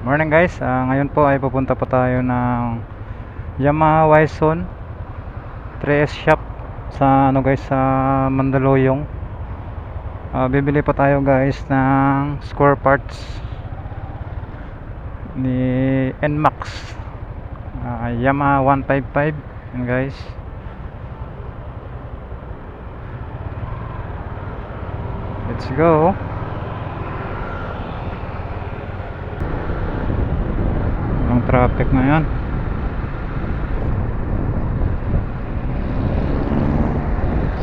Morning guys, ngayon po ay pupunta po tayo ng Yamaha Wison 3S shop sa guys, sa Mandaluyong. Bibili po tayo guys ng square parts ni NMAX, Yamaha 155. Yan guys, let's go. Ang traffic ngayon.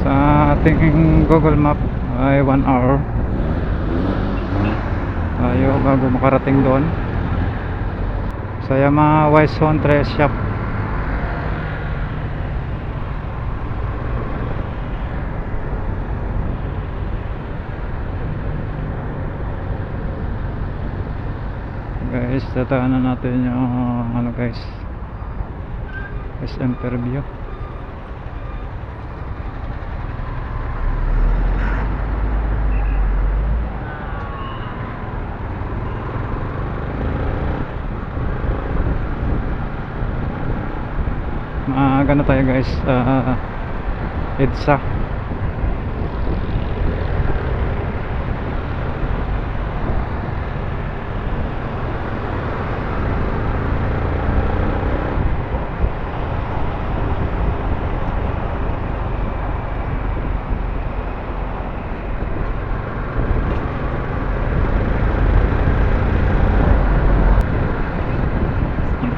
Sa ating Google Map ay 1 hour tayo bago makarating doon sa Yamaha Wison 3S shop. Guys, tataanan natin yung guys, SM Fairview. Maaga na tayo guys, EDSA.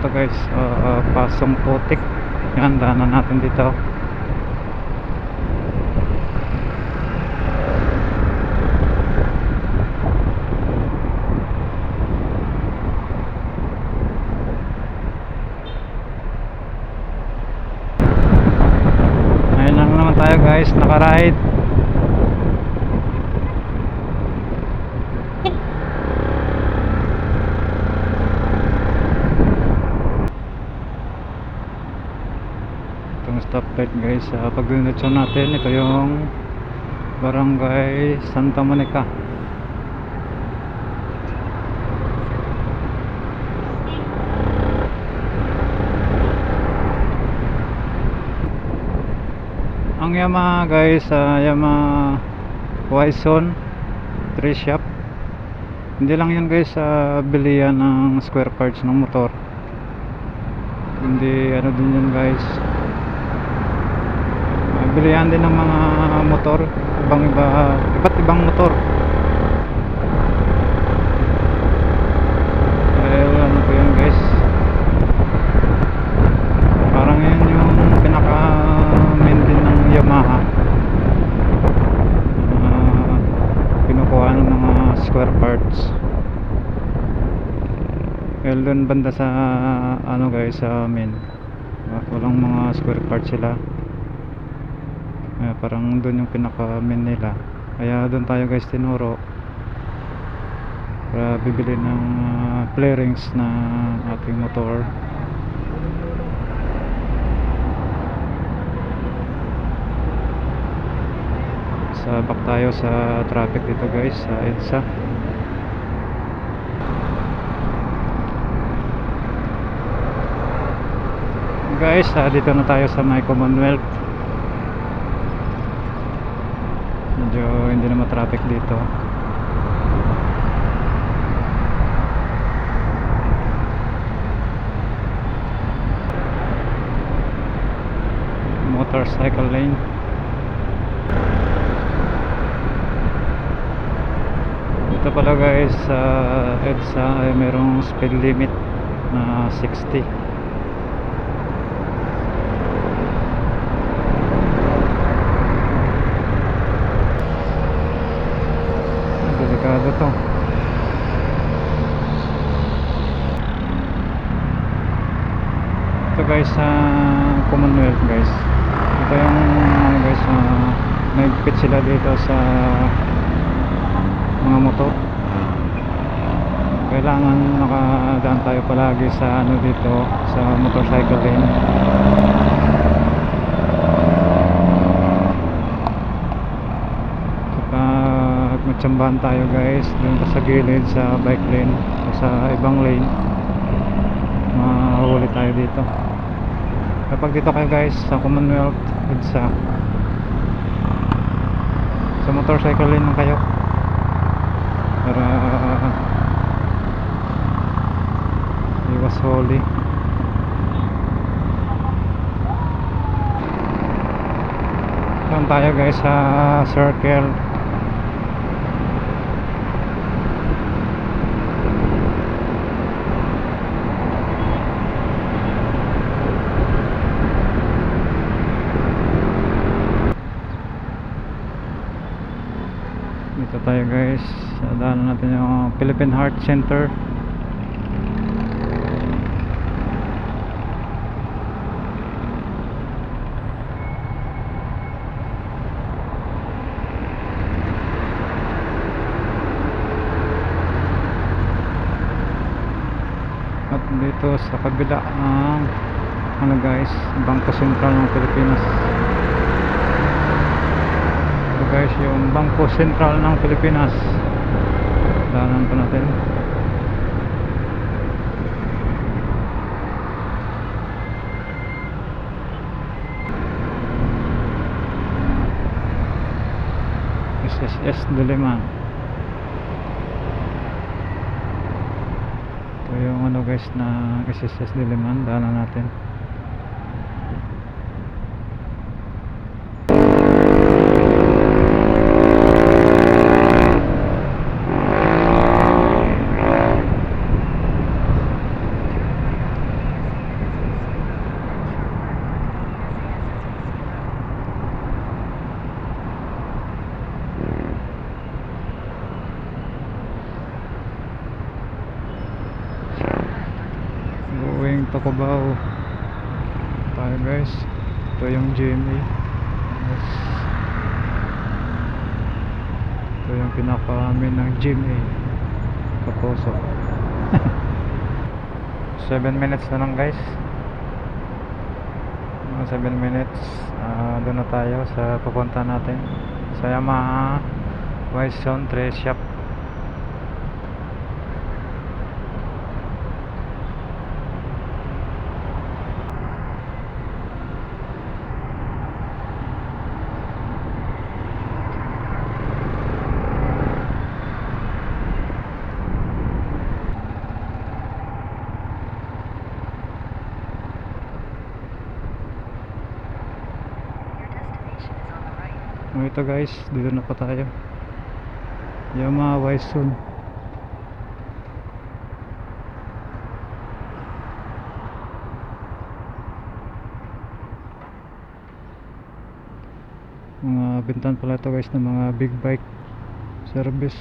Ito guys, Pasong Putik. Yan, daanan natin dito. Ayun lang naman tayo guys, nakaride. Itong stoplight guys, pag-diretso natin, ito yung Barangay Santa Monica. Ang Yamaha guys, Yamaha Wison 3 shop. Hindi lang yun guys, bilihan ng square parts ng motor. Hindi ano din yun guys, bilihan din ng mga motor, iba't ibang motor. Dahil ano po yun guys, parang yun yung pinaka main din ng Yamaha, kinukuha ng mga square parts. Dahil doon banda sa guys, sa main, walang mga square parts sila. Parang doon yung pinaka main nila, kaya doon tayo guys tinuro para bibili ng flarings na ating motor. Sabak tayo sa traffic dito guys, sa EDSA. Guys, dito na tayo sa may Commonwealth. Medyo hindi na ma-traffic dito. Motorcycle lane. Ito pala guys, sa EDSA ay merong speed limit na 60. Delikado to. Ito guys, sa Commonwealth guys, ito yung guys, nagpit sila dito sa mga motor. Kailangan nakadaan tayo palagi sa dito sa motorcycle lane. tsambahan tayo guys dun pa sa gilid sa bike lane o sa ibang lane, mahuli tayo dito. Kapag dito kayo guys sa Commonwealth EDSA, sa motorcycle lane lang kayo para iwas huli. Doon tayo guys sa circle. Dito tayo guys, daanan natin yung Philippine Heart Center. At dito sa kabila ang ano guys, Bangko Sentral ng Pilipinas. Ito guys yung Bangko Sentral ng Pilipinas. Daanan pa natin. SSS Diliman. Ito yung ano guys na SSS Diliman. Daanan natin. Going to Cubao tayo guys. Ito yung GMA. Yes. Ito yung pinaka-main ng GMA Kaposo. 7 minutes na lang guys. 7 minutes doon na tayo sa pupunta natin sa Yamaha Wison 3 shop. Ito guys, dito na pa tayo. Yamaha Wison. Mga bintan pala ito guys ng mga big bike service.